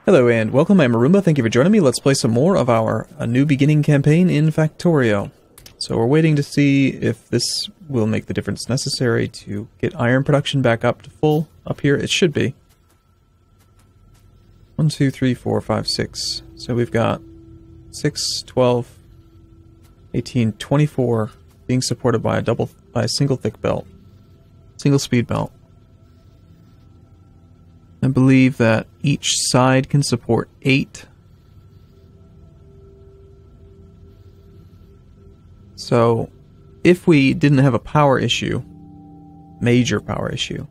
Hello and welcome, I'm Arumba, thank you for joining me. Let's play some more of our A New Beginning campaign in Factorio. So we're waiting to see if this will make the difference necessary to get iron production back up to full up here. It should be. 1, 2, 3, 4, 5, 6. So we've got 6, 12, 18, 24 being supported by a single thick belt. Single speed belt. I believe that each side can support 8. So, if we didn't have a power issue, major power issue,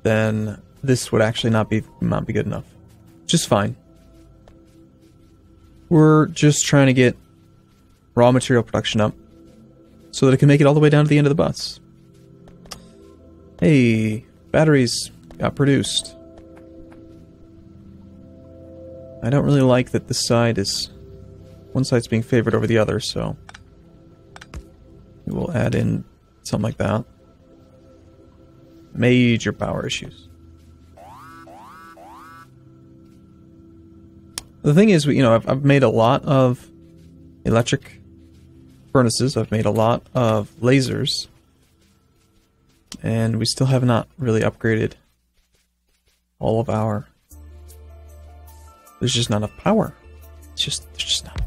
then this would actually not be good enough. Just fine. We're just trying to get raw material production up so that it can make it all the way down to the end of the bus. Hey, batteries got produced. I don't really like that this side is... one side's being favored over the other, so... we will add in something like that. Major power issues. The thing is, I've made a lot of electric furnaces, I've made a lot of lasers, and we still have not really upgraded all of our... there's just not enough power. There's just not.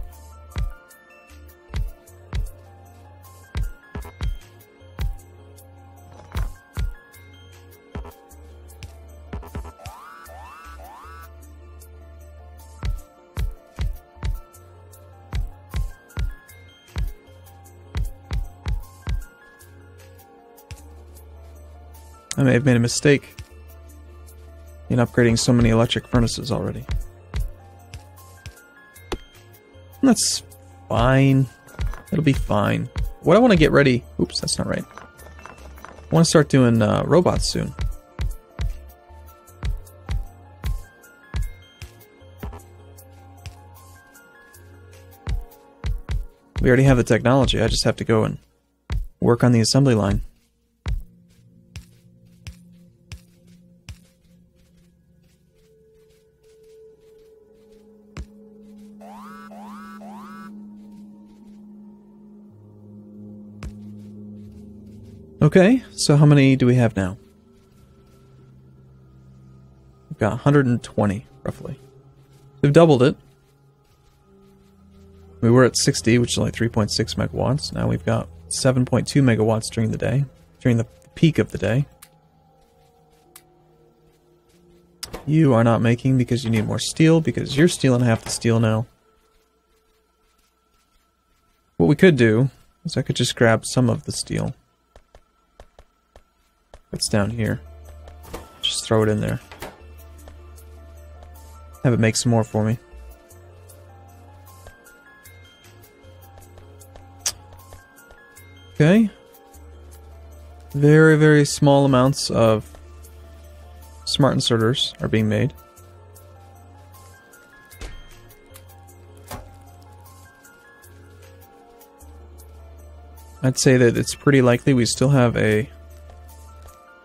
I may have made a mistake in upgrading so many electric furnaces already. That's fine. It'll be fine. What I want to get ready... oops, that's not right. I want to start doing robots soon. We already have the technology. I just have to go and work on the assembly line. Okay, so how many do we have now? We've got 120, roughly. We've doubled it. We were at 60, which is only 3.6 megawatts. Now we've got 7.2 megawatts during the day, during the peak of the day. You are not making because you need more steel, because you're stealing half the steel now. What we could do is I could just grab some of the steel. It's down here. Just throw it in there. Have it make some more for me. Okay. Very, very small amounts of smart inserters are being made. I'd say that it's pretty likely we still have a...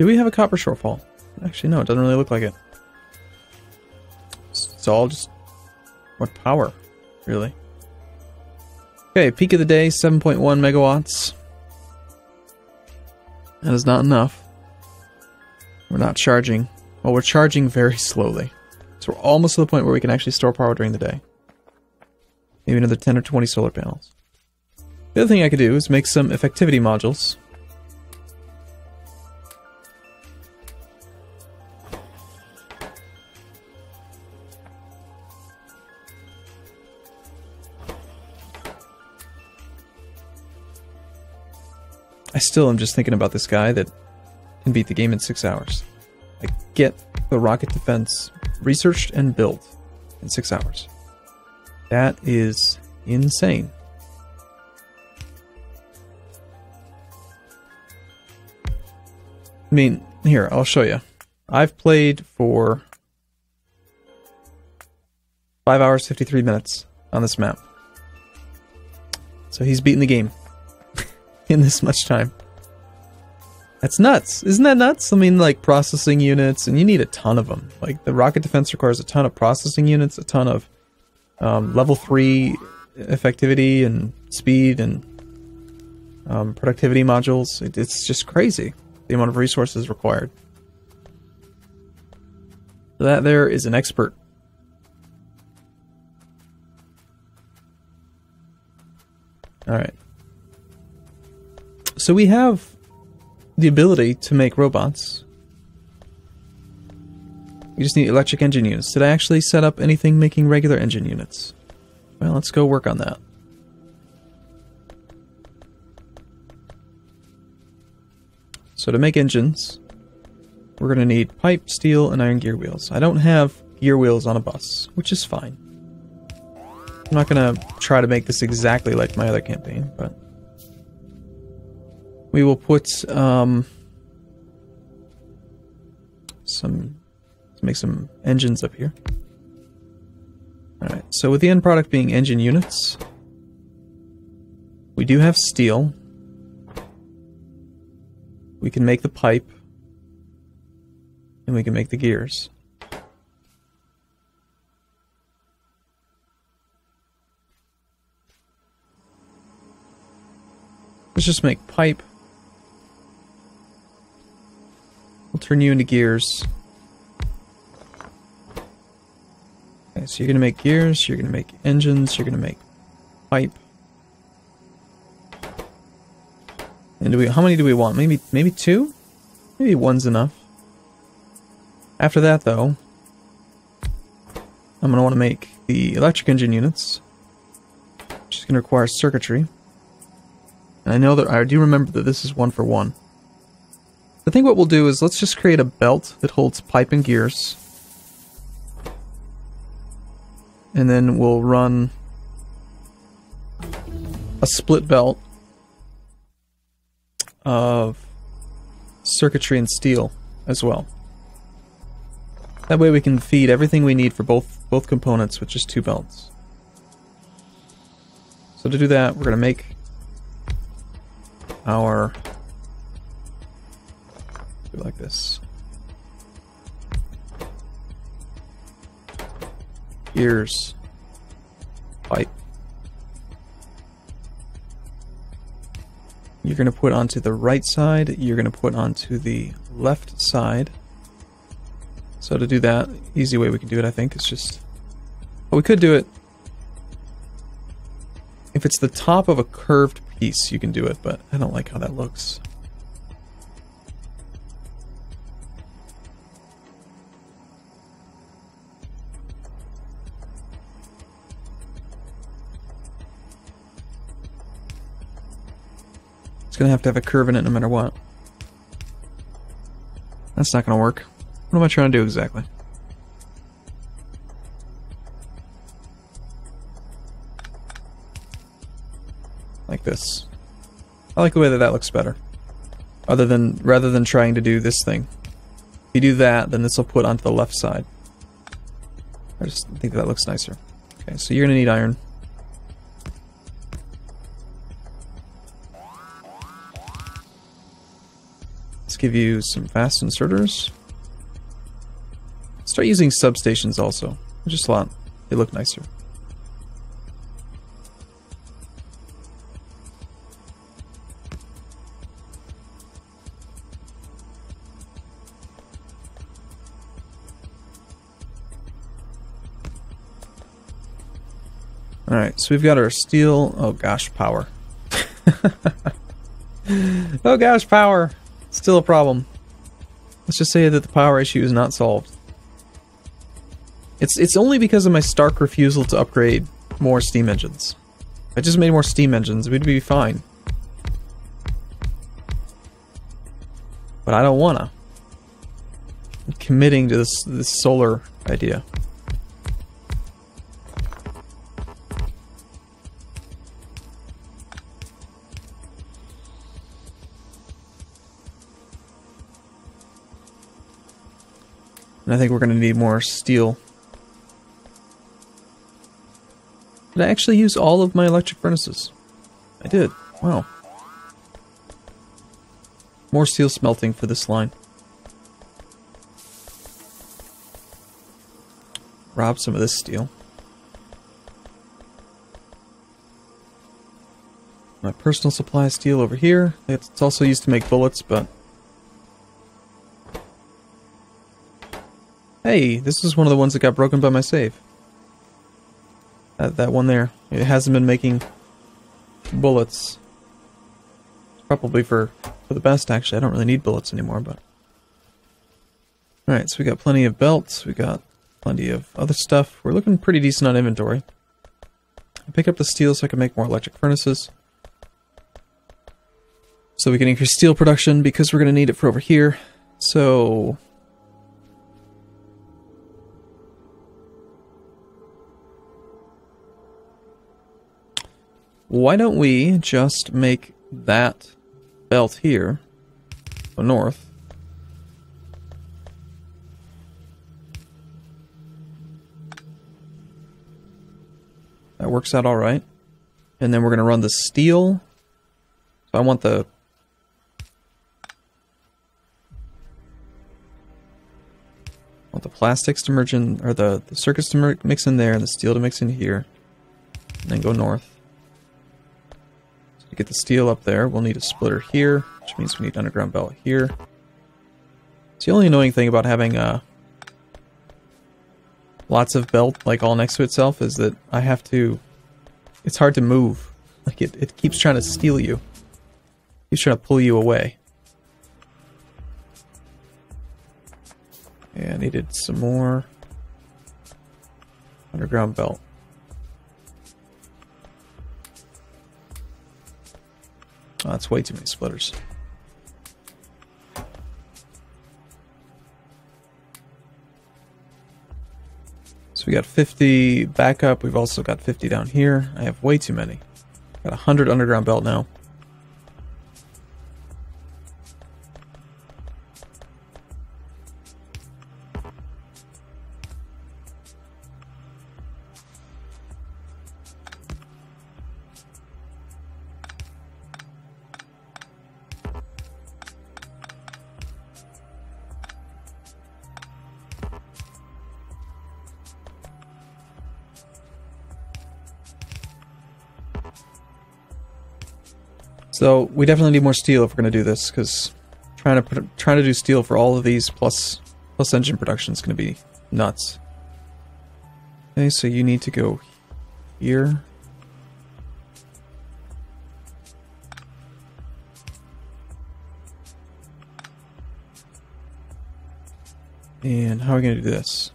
do we have a copper shortfall? Actually, no, it doesn't really look like it. It's all just... what power, really. Okay, peak of the day, 7.1 megawatts. That is not enough. We're not charging. Well, we're charging very slowly. So we're almost to the point where we can actually store power during the day. Maybe another 10 or 20 solar panels. The other thing I could do is make some effectivity modules. I still am just thinking about this guy that can beat the game in 6 hours. I get the rocket defense researched and built in 6 hours. That is insane. I mean, here, I'll show you. I've played for 5 hours, 53 minutes on this map. So he's beaten the game in this much time. That's nuts. Isn't that nuts? I mean, like, processing units, and you need a ton of them. Like, the rocket defense requires a ton of processing units, a ton of level 3 effectivity and speed and productivity modules. It's just crazy, the amount of resources required. So that there is an expert. Alright. So we have the ability to make robots. We just need electric engine units. Did I actually set up anything making regular engine units? Well, let's go work on that. So to make engines, we're going to need pipe, steel, and iron gear wheels. I don't have gear wheels on a bus, which is fine. I'm not going to try to make this exactly like my other campaign, but we will put make some engines up here. Alright, so with the end product being engine units, we do have steel. We can make the pipe, and we can make the gears. Let's just make pipe. We'll turn you into gears. Okay, so you're going to make gears, you're going to make engines, you're going to make pipe. And how many do we want? Maybe 2? Maybe 1's enough. After that, though, I'm going to want to make the electric engine units, which is going to require circuitry. And I know that I do remember that this is 1 for 1. I think what we'll do is let's just create a belt that holds pipe and gears. And then we'll run a split belt of circuitry and steel as well. That way we can feed everything we need for both components with just 2 belts. So to do that, we're going to make our... do it like this. Gears. Pipe. You're going to put onto the right side, you're going to put onto the left side. So to do that, easy way we can do it, I think, is just... well, we could do it... if it's the top of a curved piece, you can do it, but I don't like how that looks. It's going to have a curve in it no matter what. That's not going to work. What am I trying to do exactly? Like this. I like the way that looks better. Rather than trying to do this thing. If you do that, then this will put onto the left side. I just think that looks nicer. Okay, so you're going to need iron. Let's give you some fast inserters. Start using substations also. I just thought they look nicer. Alright, so we've got our steel... oh gosh, power. Oh gosh, power! Still a problem. Let's just say that the power issue is not solved. It's only because of my stark refusal to upgrade more steam engines. If I just made more steam engines, we'd be fine. But I don't wanna. I'm committing to this solar idea. And I think we're going to need more steel. Did I actually use all of my electric furnaces? I did. Wow. More steel smelting for this line. Rob some of this steel. My personal supply of steel over here. It's also used to make bullets, but... Hey, this is one of the ones that got broken by my save. That one there. It hasn't been making bullets. Probably for the best, actually. I don't really need bullets anymore, but... Alright, so we got plenty of belts. We got plenty of other stuff. We're looking pretty decent on inventory. I'll pick up the steel so I can make more electric furnaces. So we can increase steel production because we're going to need it for over here. So... why don't we just make that belt here go north? That works out all right. And then we're going to run the steel. So I want the plastics to merge in, or the circuits to mix in there, and the steel to mix in here, and then go north. So to get the steel up there, we'll need a splitter here, which means we need underground belt here. It's the only annoying thing about having lots of belt like all next to itself is that I have to... it's hard to move. Like it keeps trying to steal you. It keeps trying to pull you away. Yeah, I needed some more underground belt. Oh, that's way too many splitters. So we got 50 backup. We've also got 50 down here. I have way too many. Got 100 underground belt now. So we definitely need more steel if we're going to do this, because trying to do steel for all of these plus engine production is going to be nuts. Okay, so you need to go here. And how are we going to do this?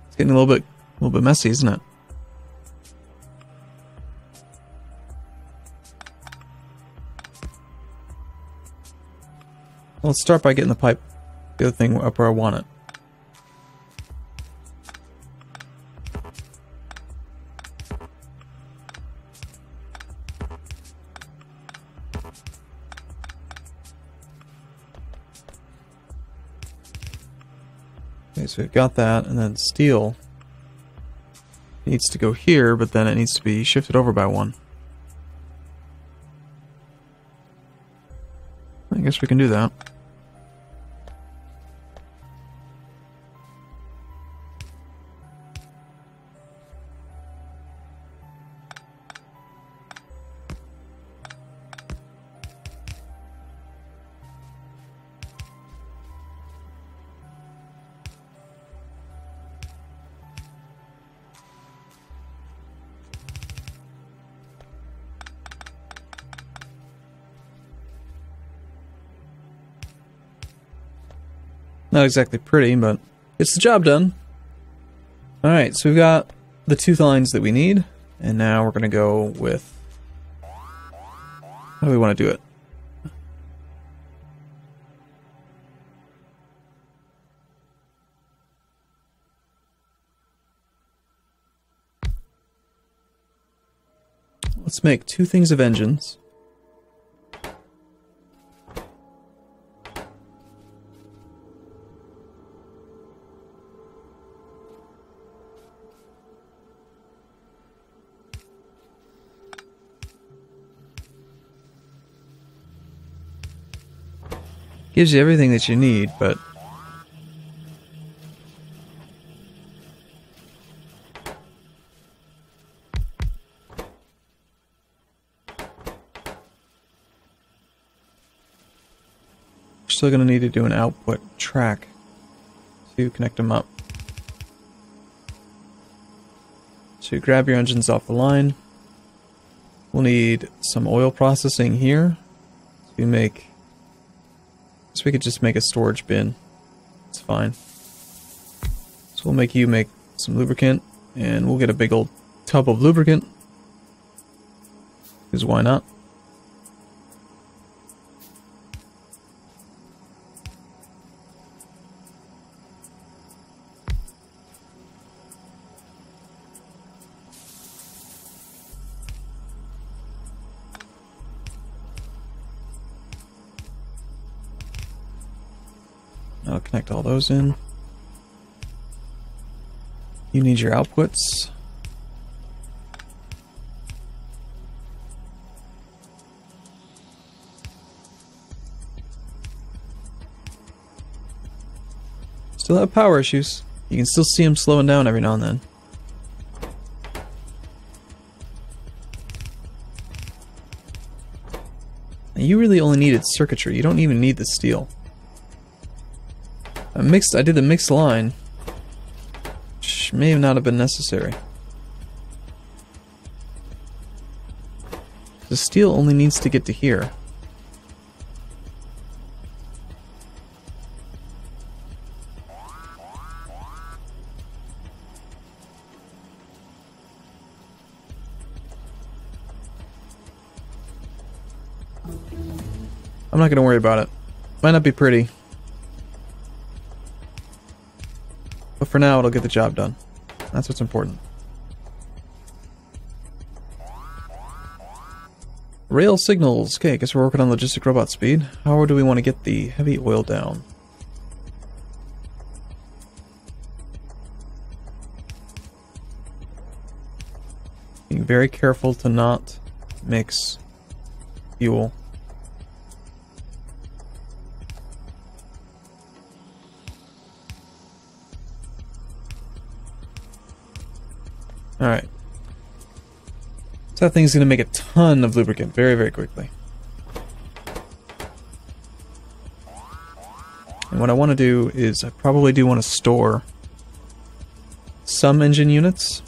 It's getting a little bit messy, isn't it? Well, let's start by getting the other thing up where I want it. Okay, so we've got that, and then steel needs to go here, but then it needs to be shifted over by one. I guess we can do that. Not exactly pretty, but it's the job done. Alright, so we've got the two lines that we need, and now we're going to go with... how do we want to do it? Let's make 2 things of engines. Gives you everything that you need, but we're still going to need to do an output track to connect them up. So you grab your engines off the line. We'll need some oil processing here. So we could just make a storage bin. It's fine. So we'll make you make some lubricant, and we'll get a big old tub of lubricant. Because why not? I'll connect all those in. You need your outputs. Still have power issues. You can still see them slowing down every now and then. And you really only needed circuitry. You don't even need the steel. I did the mixed line, which may not have been necessary. The steel only needs to get to here. I'm not going to worry about it. Might not be pretty. But for now, it'll get the job done. That's what's important. Rail signals. Okay, I guess we're working on logistic robot speed. How do we want to get the heavy oil down? Being very careful to not mix fuel. Alright. So that thing's going to make a ton of lubricant very, very quickly. And what I want to do is I probably do want to store some engine units.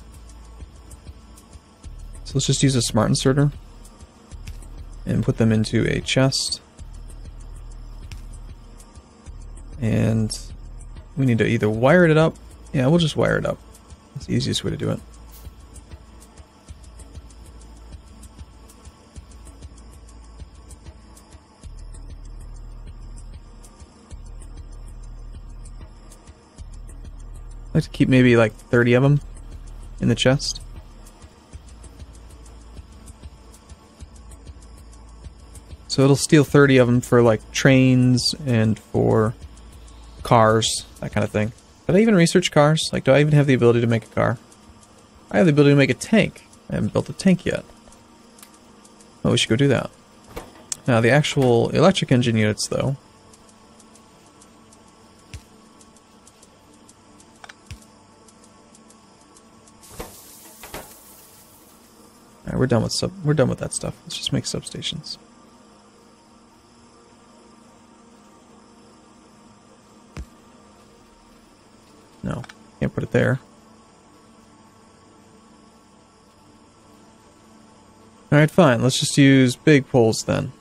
So let's just use a smart inserter and put them into a chest. And we need to either wire it up. Yeah, we'll just wire it up. That's the easiest way to do it. I like to keep maybe like 30 of them in the chest. So it'll steal 30 of them for like trains and for cars, that kind of thing. Did I even research cars? Like, do I even have the ability to make a car? I have the ability to make a tank. I haven't built a tank yet. Oh, we should go do that. Now, the actual electric engine units, though. Alright, we're done with that stuff. Let's just make substations. No, can't put it there. Alright, fine. Let's just use big poles then.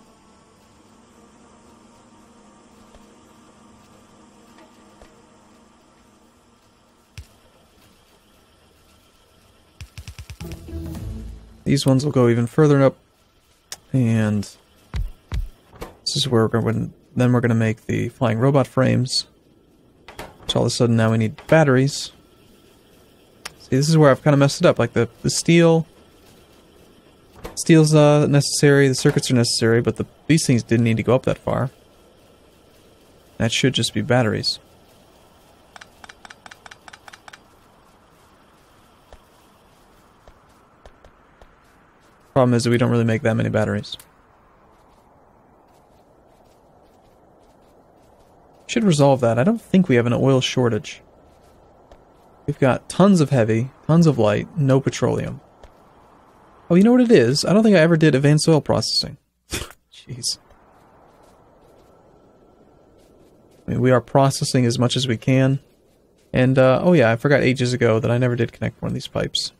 These ones will go even further up, and this is where we're going. Then we're going to make the flying robot frames. Which all of a sudden now we need batteries. See, this is where I've kind of messed it up. Like the steel Steel's necessary, the circuits are necessary, but these things didn't need to go up that far. That should just be batteries. Problem is that we don't really make that many batteries. Should resolve that. I don't think we have an oil shortage. We've got tons of heavy, tons of light, no petroleum. Oh, you know what it is? I don't think I ever did advanced oil processing. Jeez. I mean, we are processing as much as we can. And, oh yeah, I forgot ages ago that I never did connect one of these pipes.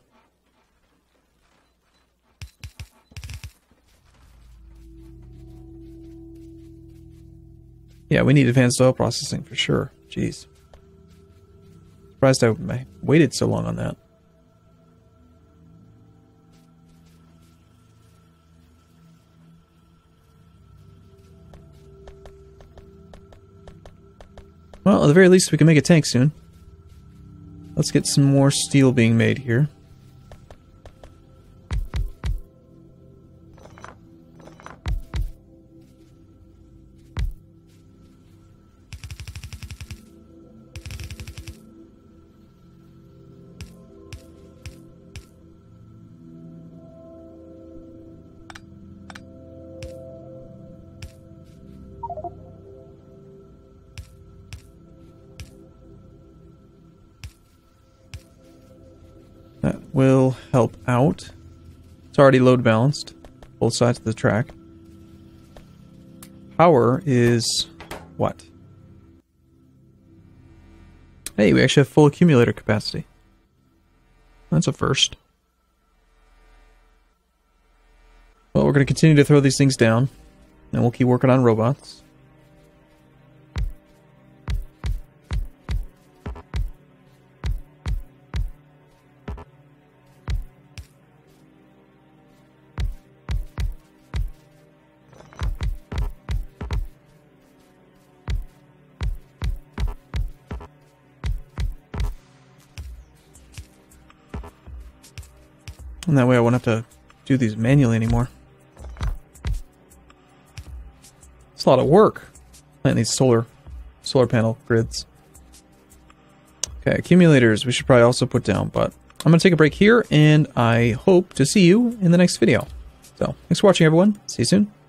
Yeah, we need advanced oil processing for sure. Jeez. Surprised I waited so long on that. Well, at the very least, we can make a tank soon. Let's get some more steel being made here. That will help out. It's already load balanced, both sides of the track. Power is what? Hey, we actually have full accumulator capacity. That's a first. Well, we're going to continue to throw these things down, and we'll keep working on robots. And that way I won't have to do these manually anymore. It's a lot of work, planting these solar panel grids. Okay, accumulators we should probably also put down, but I'm going to take a break here, and I hope to see you in the next video. So, thanks for watching, everyone. See you soon.